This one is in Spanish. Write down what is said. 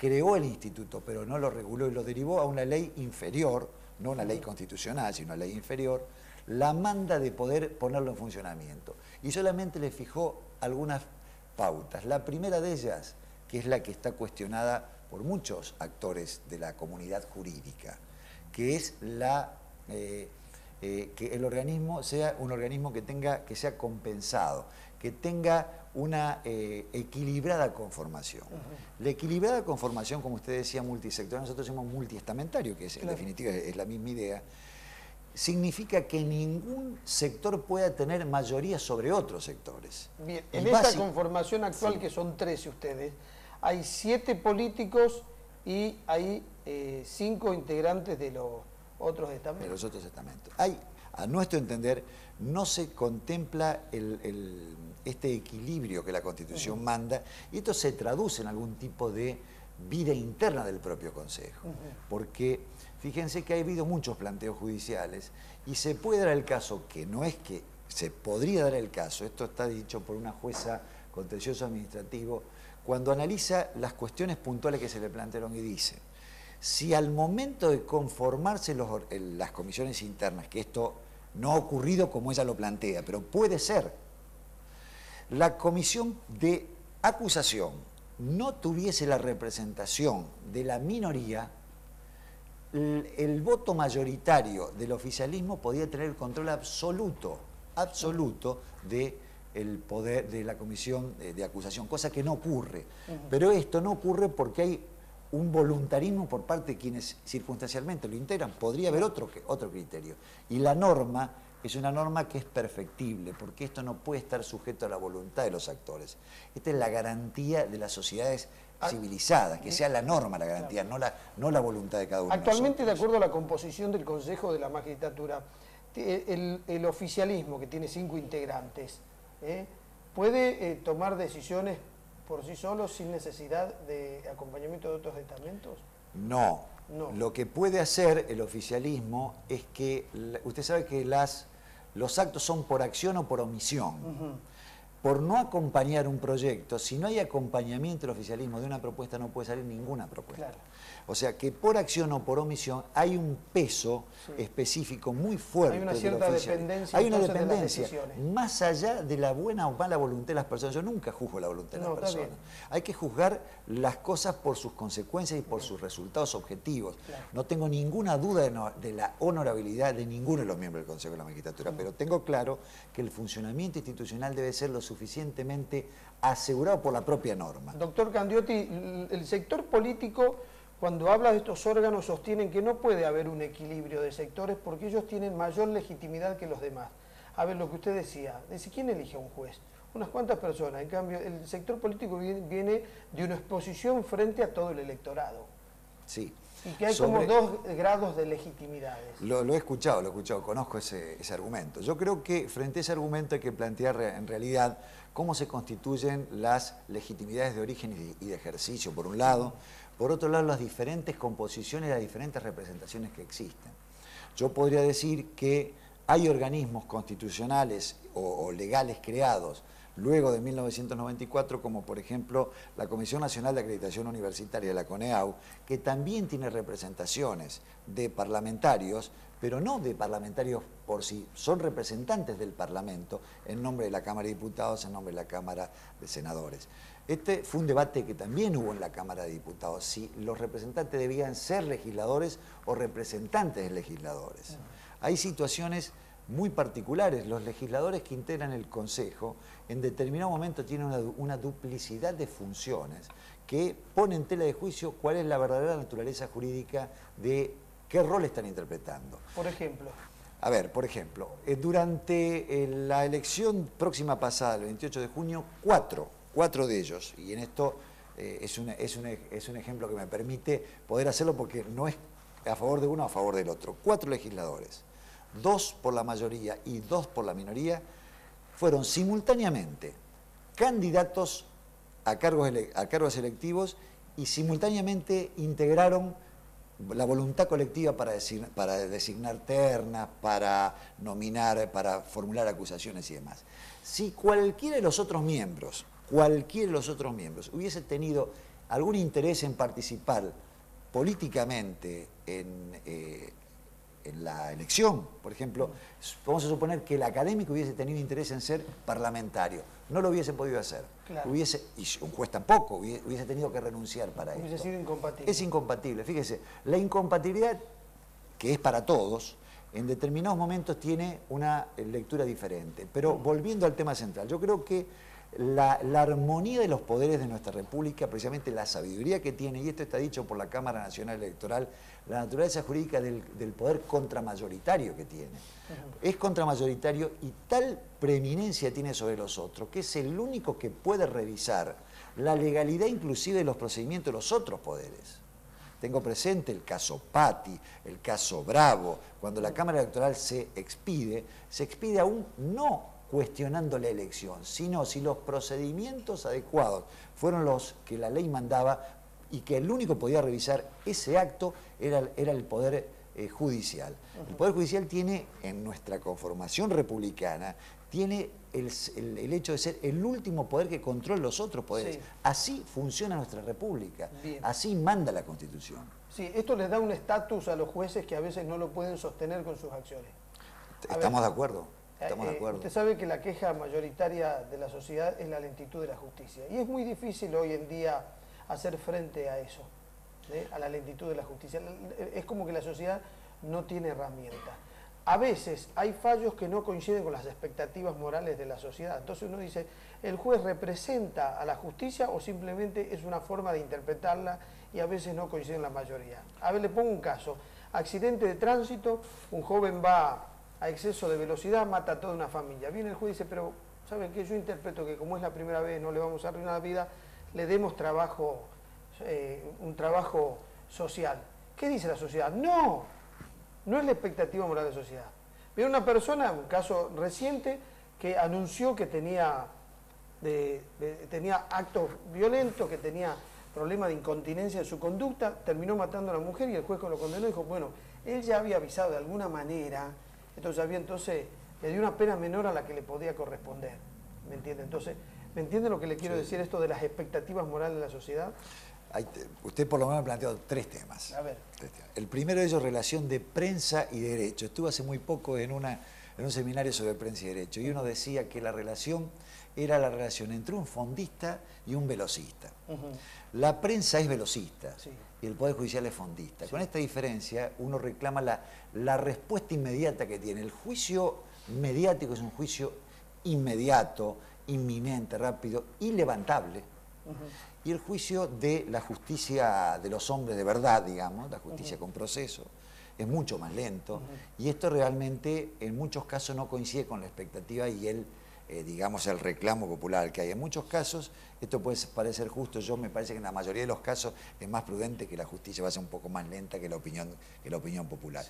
creó el instituto, pero no lo reguló y lo derivó a una ley inferior, no una ley constitucional, sino una ley inferior, la manda de poder ponerlo en funcionamiento. Y solamente le fijó algunas pautas. La primera de ellas, que es la que está cuestionada por muchos actores de la comunidad jurídica, que es que el organismo sea un organismo que sea compensado, que tenga una equilibrada conformación. La equilibrada conformación, como usted decía, multisectorial, nosotros decimos multiestamentario, que es, en definitiva es la misma idea, significa que ningún sector pueda tener mayoría sobre otros sectores. Bien, en esta conformación actual, que son 13 ustedes, hay 7 políticos y hay 5 integrantes de los otros estamentos. De los otros estamentos. A nuestro entender, no se contempla este equilibrio que la Constitución manda, y esto se traduce en algún tipo de vida interna del propio Consejo. Porque fíjense que ha habido muchos planteos judiciales y se puede dar el caso, que no es que se podría dar el caso, esto está dicho por una jueza contencioso administrativo, cuando analiza las cuestiones puntuales que se le plantearon y dice: si al momento de conformarse las comisiones internas, que esto no ha ocurrido como ella lo plantea, pero puede ser, la comisión de acusación no tuviese la representación de la minoría, el voto mayoritario del oficialismo podía tener el control absoluto del poder de la comisión de acusación, cosa que no ocurre. Pero esto no ocurre porque hay un voluntarismo por parte de quienes circunstancialmente lo integran. Podría haber otro criterio. Y la norma es una norma que es perfectible, porque esto no puede estar sujeto a la voluntad de los actores. Esta es la garantía de las sociedades civilizadas, que sea la norma la garantía, no la voluntad de cada uno. Actualmente, de acuerdo a la composición del Consejo de la Magistratura, el oficialismo, que tiene 5 integrantes, ¿puede tomar decisiones por sí solo sin necesidad de acompañamiento de otros estamentos? No. Lo que puede hacer el oficialismo es que, usted sabe que los actos son por acción o por omisión. Por no acompañar un proyecto, si no hay acompañamiento del oficialismo de una propuesta, no puede salir ninguna propuesta. Claro. O sea que por acción o por omisión hay un peso específico muy fuerte. Hay una cierta dependencia. Hay una dependencia, más allá de la buena o mala voluntad de las personas. Yo nunca juzgo la voluntad de las personas. Hay que juzgar las cosas por sus consecuencias y por sus resultados objetivos. Claro. No tengo ninguna duda de la honorabilidad de ninguno de los miembros del Consejo de la Magistratura, pero tengo claro que el funcionamiento institucional debe ser lo suficientemente asegurado por la propia norma. Doctor Candiotti, el sector político, cuando habla de estos órganos, sostienen que no puede haber un equilibrio de sectores porque ellos tienen mayor legitimidad que los demás. A ver, lo que usted decía, ¿quién elige a un juez? Unas cuantas personas. En cambio, el sector político viene de una exposición frente a todo el electorado. Sí. Y que hay como 2 grados de legitimidades. Lo he escuchado, conozco ese argumento. Yo creo que frente a ese argumento hay que plantear en realidad cómo se constituyen las legitimidades de origen y de ejercicio, por un lado. Por otro lado, las diferentes composiciones y las diferentes representaciones que existen. Yo podría decir que hay organismos constitucionales o legales creados luego de 1994, como por ejemplo la Comisión Nacional de Acreditación Universitaria, la CONEAU, que también tiene representaciones de parlamentarios, pero no de parlamentarios por sí, son representantes del Parlamento en nombre de la Cámara de Diputados, en nombre de la Cámara de Senadores. Este fue un debate que también hubo en la Cámara de Diputados, si los representantes debían ser legisladores o representantes de legisladores. Hay situaciones muy particulares. Los legisladores que integran el Consejo en determinado momento tienen una duplicidad de funciones que pone en tela de juicio cuál es la verdadera naturaleza jurídica de qué rol están interpretando. Por ejemplo. A ver, por ejemplo, durante la elección próxima pasada, el 28 de junio, cuatro de ellos, y en esto es un ejemplo que me permite poder hacerlo porque no es a favor de uno o a favor del otro. 4 legisladores, 2 por la mayoría y 2 por la minoría, fueron simultáneamente candidatos a cargos electivos y simultáneamente integraron la voluntad colectiva para designar ternas, para nominar, para formular acusaciones y demás. Si cualquiera de los otros miembros hubiese tenido algún interés en participar políticamente en la elección, por ejemplo, vamos a suponer que el académico hubiese tenido interés en ser parlamentario, no lo hubiese podido hacer. Claro. Y un juez tampoco, hubiese tenido que renunciar para Hubiese esto. sido incompatible. Es incompatible, fíjese, la incompatibilidad, que es para todos, en determinados momentos tiene una lectura diferente. Pero volviendo al tema central, yo creo que la armonía de los poderes de nuestra República, precisamente la sabiduría que tiene, y esto está dicho por la Cámara Nacional Electoral, la naturaleza jurídica del poder contramayoritario que tiene. Es contramayoritario y tal preeminencia tiene sobre los otros, que es el único que puede revisar la legalidad inclusive de los procedimientos de los otros poderes. Tengo presente el caso Patti, el caso Bravo, cuando la Cámara Electoral se expide aún no cuestionando la elección, sino si los procedimientos adecuados fueron los que la ley mandaba y que el único que podía revisar ese acto era el Poder Judicial. El Poder Judicial tiene, en nuestra conformación republicana, tiene el hecho de ser el último poder que controla los otros poderes. Sí. Así funciona nuestra República, bien. Así manda la Constitución. Sí, esto les da un estatus a los jueces que a veces no lo pueden sostener con sus acciones. Estamos de acuerdo. Estamos de acuerdo. Usted sabe que la queja mayoritaria de la sociedad es la lentitud de la justicia. Y es muy difícil hoy en día hacer frente a eso, a la lentitud de la justicia. Es como que la sociedad no tiene herramientas. A veces hay fallos que no coinciden con las expectativas morales de la sociedad. Entonces uno dice, ¿el juez representa a la justicia o simplemente es una forma de interpretarla y a veces no coincide en la mayoría? A ver, le pongo un caso. Accidente de tránsito, un joven va a exceso de velocidad, mata a toda una familia. Viene el juez y dice, pero ¿saben qué? Yo interpreto que como es la primera vez, no le vamos a arruinar la vida, le demos trabajo, un trabajo social. ¿Qué dice la sociedad? No, no es la expectativa moral de la sociedad. Viene una persona, un caso reciente, que anunció que tenía actos violentos, que tenía problemas de incontinencia en su conducta, terminó matando a la mujer y el juez lo condenó y dijo, bueno, él ya había avisado de alguna manera, entonces le dio una pena menor a la que le podía corresponder. ¿Me entiende? Entonces, ¿me entiende lo que le quiero decir esto de las expectativas morales de la sociedad? Usted por lo menos ha planteado tres temas. A ver. El primero de ellos, relación de prensa y derecho. Estuve hace muy poco en un seminario sobre prensa y derecho y uno decía que la relación era la relación entre un fondista y un velocista. La prensa es velocista y el Poder Judicial es fondista. Con esta diferencia uno reclama la respuesta inmediata que tiene. El juicio mediático es un juicio inmediato, inminente, rápido, ilevantable. Y el juicio de la justicia de los hombres de verdad, digamos, la justicia con proceso, es mucho más lento. Y esto realmente en muchos casos no coincide con la expectativa y digamos, el reclamo popular que hay. En muchos casos esto puede parecer justo, me parece que en la mayoría de los casos es más prudente que la justicia vaya un poco más lenta que la opinión popular.